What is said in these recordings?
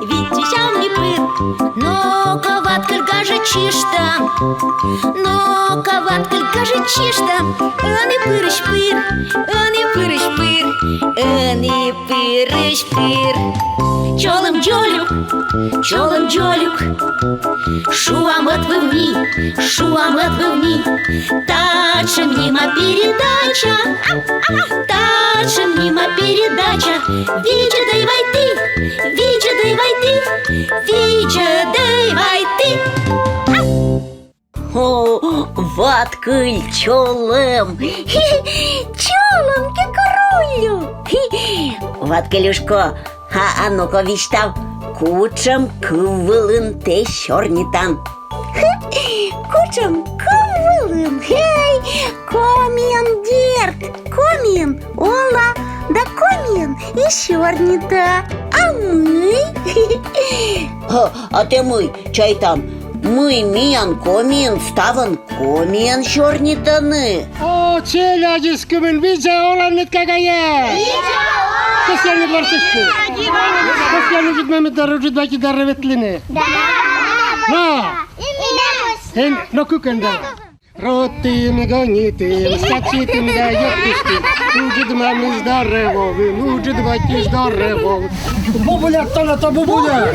відтішав мій пир. Ну-ка, ваткаль каже, чиш там. Ну-ка, ваткаль каже, чиш там. Ані пириш пир, ані пириш пир, ані пириш пир. Чолом джолюк, чолом джолюк, шуам отвывни, тачем мимо передача, тачем мимо передача. Вича дай войти, вича дай войти, вича дай войти. О, ваткаль чолом, чолом кекорулю. Ваткалюшко, а ну-ка віштав, кучам квилин те чорнітан. Кучам квилин, гей, комендерт, комін, ола, да комін і чорніта. А ми? А те ми, чай там, ми міян комін, ставан комін чорнітани. О, челядіскимен, віця оланнет кагає. Kes gelmedi var seçti? Kes gelmedi Mehmet Darıcı daki darıvetline. No. En no kukenda. Rotim gonitim, skačitim da joptištim. Uđid mami zdarevovim, uđid baki zdarevovim. Bubulja, tanata bubulja.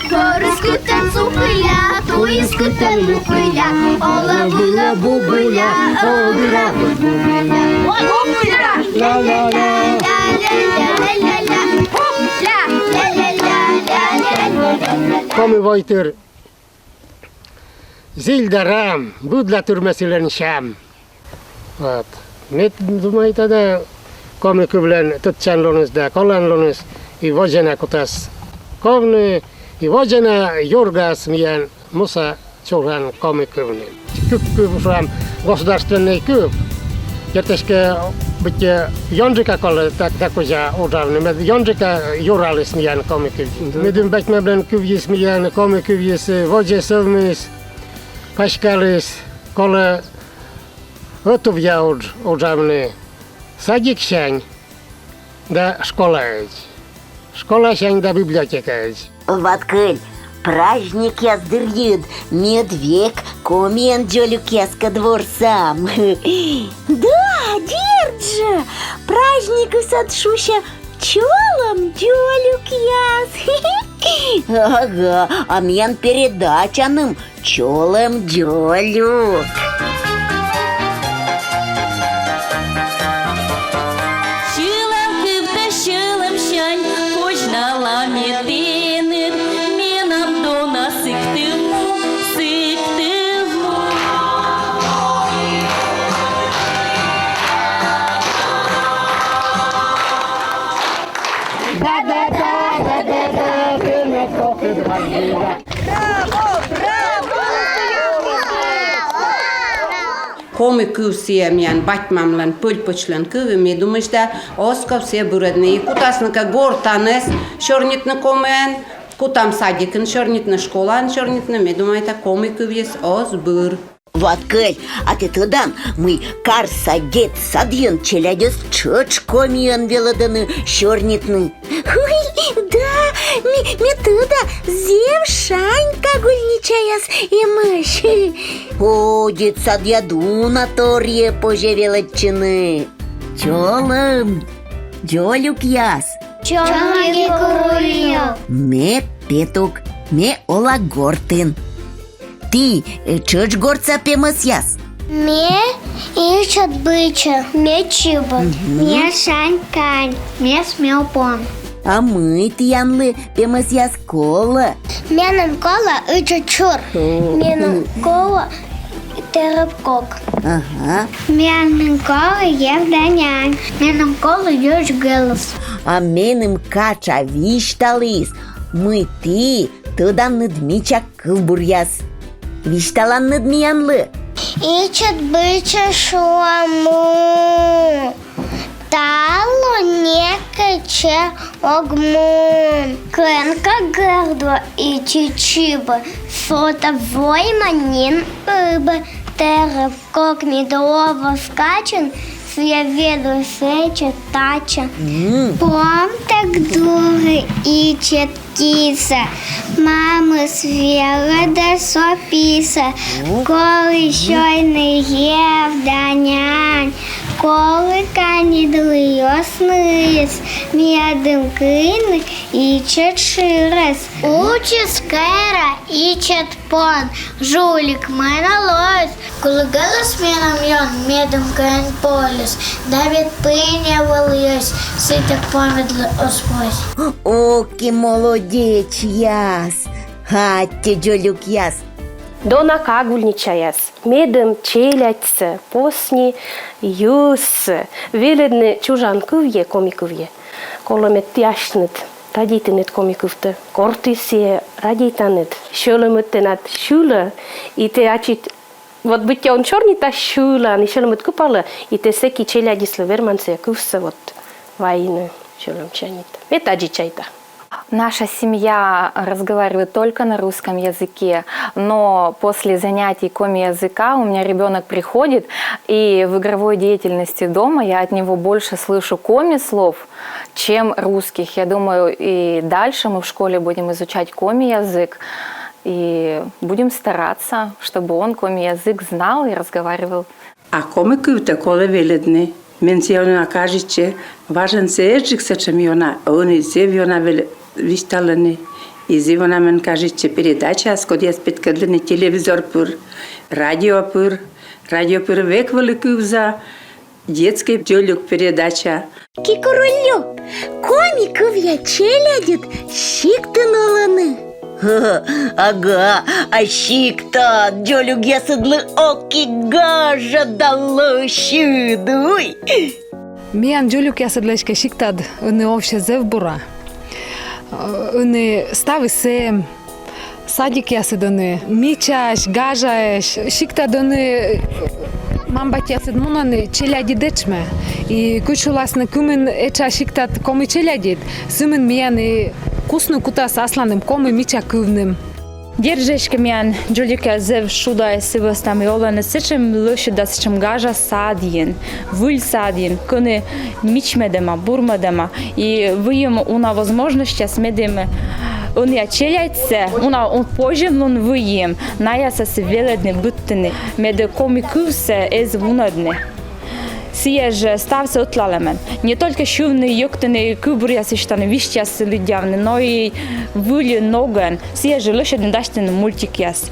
Körüsküten sukıya, tuyusküten lukıya. Ola bula bubula, obra bubula. Bubula! La la la. Komi voytir. Zildaram, budla türmesilerin şam. Вот. Met думаете да коми кублен tutçanlığınız da kolanlığınız i vođena kutas kovni i vođena jurgas mijan Musa Чуран коми кубни. Küp шам государственный küp. Jäteske bitte jonjika kolle takuja udavne med jonjika juralis mijan komi küp. Medum bekmeblen küvjis mijan komi küvjis vođe sövmis paškalis kolle Готов'я удавне садик шань да школа. Школа шань да библиотека. Ваткаль, праздник яздырьют, медвек, комен джолюк яска двор сам. Да, держа, праздник садшуся чолом джолюк яс. Ага, а мен передачаным чолом джолюк. Komi kuvsiemjan batmamlan pulpochlan kuvimi dumishda oskovsie buradni kutasnaka gortanes shornitna komen kutam sadikn shornitna школан shornitna me думаете komi kuvjes osbur. Ваткаль, а ты тыдан мы кар садет садьен челядес чоч комиан велоданы шорнитны. Ой, да, ми тыда зев шань кагульничаяс и мышь. О, дед садьяду на торье поже велодчины. Чолым, джолюк яс. Чологи курю. Ме петук, ме олагортын. Ты чоч горца пемас яс? Ме ищет быча, ме чуба, ме шанькань, ме смелпон. А мы тянлы пемас яс кола. Меном кола ищет чур, меном кола терапкок. Ага. Меном кола евданянь, меном кола ешь голос. А меным кача вишталыс. Мы ты тыдан ныдмича кылбур яс. Вишталан ныдмиянлы. Ищет быча шуаму. Талу некаче огмун. Кленка гердва и чичиба. Сота войманин рыба. Терев кок медово скачен. свій віду все читача. Пом так дури і чіткіся, мами свіла де сопіса, коли щойний є вданянь, коли канідли осниць, м'ядим кинь і чечирес. Учи скера і четпон, жулік мене лось, коли галас мінам йон, м'ядим кинь поліс, Давід пиня воліось, ситик помідли оспось. Оки молодець яс, гатті джолюк яс. Дона кагульничаяс, медом челяться, посні юс, виледне чужанкув'є комікув'є, коломет яшнет, радітинет комікувте, кортисє радітанет, шолометенат шула, і те ачит, вот биття он чорні та шула, не шоломет купала, і те секі челядісле верманце кувсе, вот вайне шоломчанит, метаджи чайта. Наша семья разговаривает только на русском языке, но после занятий коми-языка у меня ребенок приходит, и в игровой деятельности дома я от него больше слышу коми-слов, чем русских. Я думаю, и дальше мы в школе будем изучать коми-язык, и будем стараться, чтобы он коми-язык знал и разговаривал. А комикувте коле веледни. Мен си она каже, че важен се език се че она, они се она вишталани. И зи она мен каже, че передача, аз коди аз пет кадлени телевизор пур, радио пур век великив за детский джолюк передача. Кікоролю, коміков'я челядіт, щіктинулани. Ага, а щікта, джолюк ясидли окі гажа дало щидуй. Миян жолюк ясырлашка шиктад ыны овша зевбура. Ыны ставы сем, садик ясыдыны, мичаш, гажаеш, шиктад ыны мамбат ясыд мунаны челяди дечме. И кучуласны кумен эча шиктад коми челядит, сымын мияны кусну кутас асланым коми мича кывным. Держешке миян жолюка зев шуда сивостами оланы сечем лышы да сечем гажа садиен, выль садиен, кыны мичмедема, бурмедема. И выем уна возможность смедем он я челяйце, он позже он выем, наяса се веледне буттene, меде комикувсе эз вунадне. Сие же стався отлалемен. Не только шувни юктини кубуря сиштани вищас лидявни, но и вулі ноген. Сие же лошадне даштен мультик яс.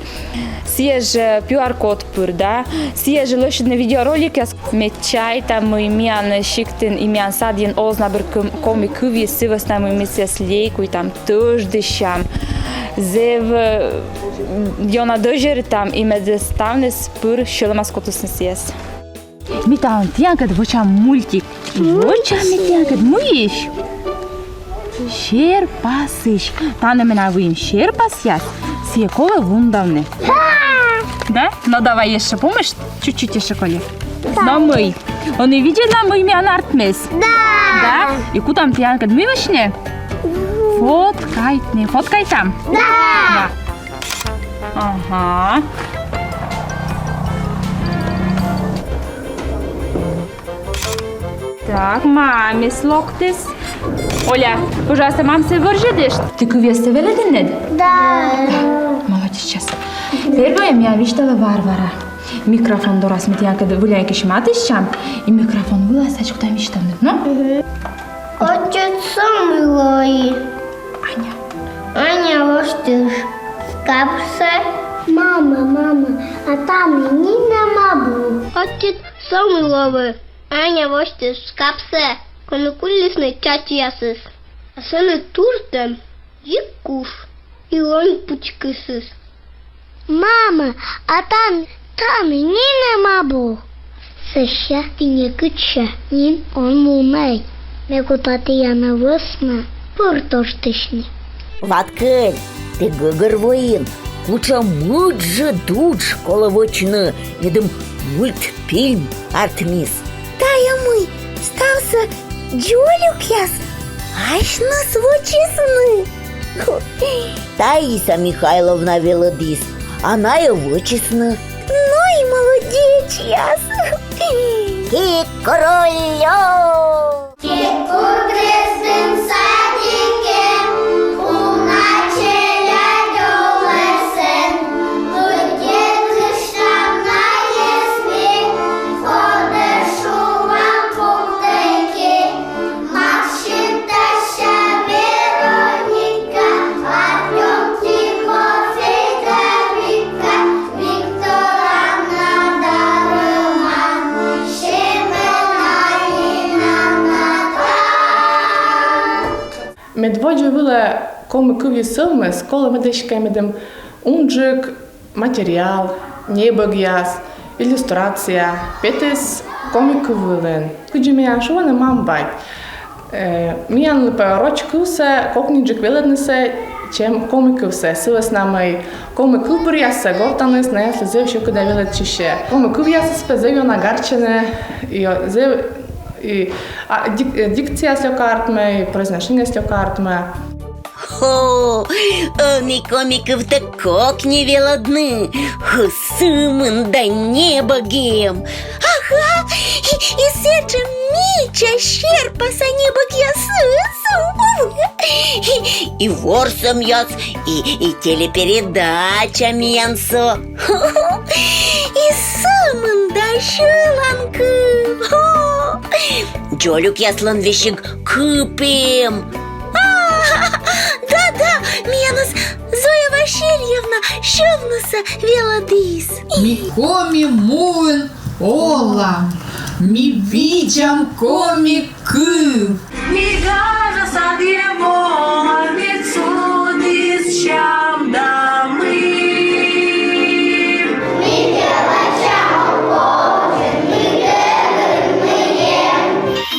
Сие же QR-код пур, да? Сие же лошадне видеоролик яс. Мечай там имян шиктин, имян садин ознабр комикуви сивостам имисяс лейку и там тождещам. Зев йона дожер там име ставне спур шоломаскотусни сиес. Митаун тянкад вочам мультик. Вочам тянкад муиш. Шерпасыш. Таны мена выим шерпасяс. Сиековы вундавны. Да? Ну давай еще, помнишь? Чуть-чуть еще, Коля. Но мы. Он и видел нам мы имя артмес. Да. И куда тянкад мимишне? Фоткай, не фоткай там. Да. Ага. Так, маме слоктис. Оля, пожалуйста, мам се вържедеш. Ти кувия се веледен нед? Да. Молодец, сейчас. Первое я виштала Варвара. Микрофон дорас ми тянка да вуляйки шматищам. И микрофон вылазач, куда виштам нед, но? Отец самый Аня. Аня, вот ты ж скапса. Мама, а там не мабу. Отец самый ловы. Аня, вот ты ж скапса. Конукулисный чачиясыз. А сыны туртем викуш. И он пучкысыз. Мама, а там не мабу. Сыща ты не кыча. Нин он мумей. Мекутаты яна высна. Пуртоштышни. Ваткель, ти гыгыр воїн, куча мудж дудж коловочны, едем мультфильм артмис. Тая мы, стався джолюк яс, аж нас вочисны. Таїса Михайловна велодис, она и вочисна. Ну и молодец яс. Кіт король льов. Кіт у дрізним садіке, у начеля лесен, тут їдеш там на єсмі, ходиш у лампуктеки, Максим Тася Вероніка, Артем Тимофей та Віка, Віктора Роман, Медводжу виле комикові силми, сколи медичка медем унджик, матеріал, небогяс, ілюстрація, п'ятис комику вилен. Куджі м'ян, що вони мам бать? М'ян липе рочкусе, кокніджик виледнисе, чим комикувсе, силес нами комику бурясе, гортанес, не слезив, що куди вилед чище. Комику в'ясе спезив на гарчене, і дикція з льокартми, і произношення з льокартми. О, они комиков так не велодны, хусымын да небогем. Ага, и сечем мича щерпаса небогя и ворсом яс, и телепередача мьянсо. И сымын да шыланкым. Джолюк яслан вещик кыпем. Да, Менус Зоя Васильевна шовнуса велодис. Ми комі муен ола, ми видям комиків. Ми гажа садємо, ми цудис чам дамы. Ми делачам Боже, ми ем.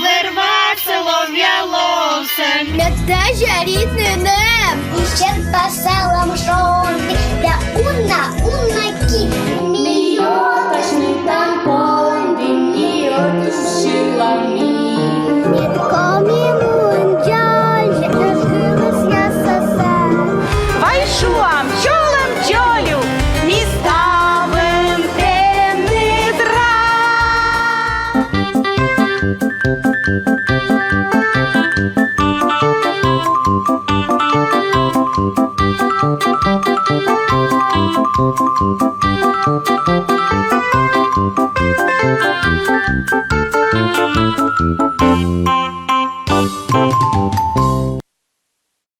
Вирваться лов'яловцем. Медвежа рідним, і ще по селам жовті, для унаки. Мійоточний тампон, він мійотушила мій. Мідкомі мунджоль, дождилась я сосе. Вайшуам, чолам чолю, міставим пенедра.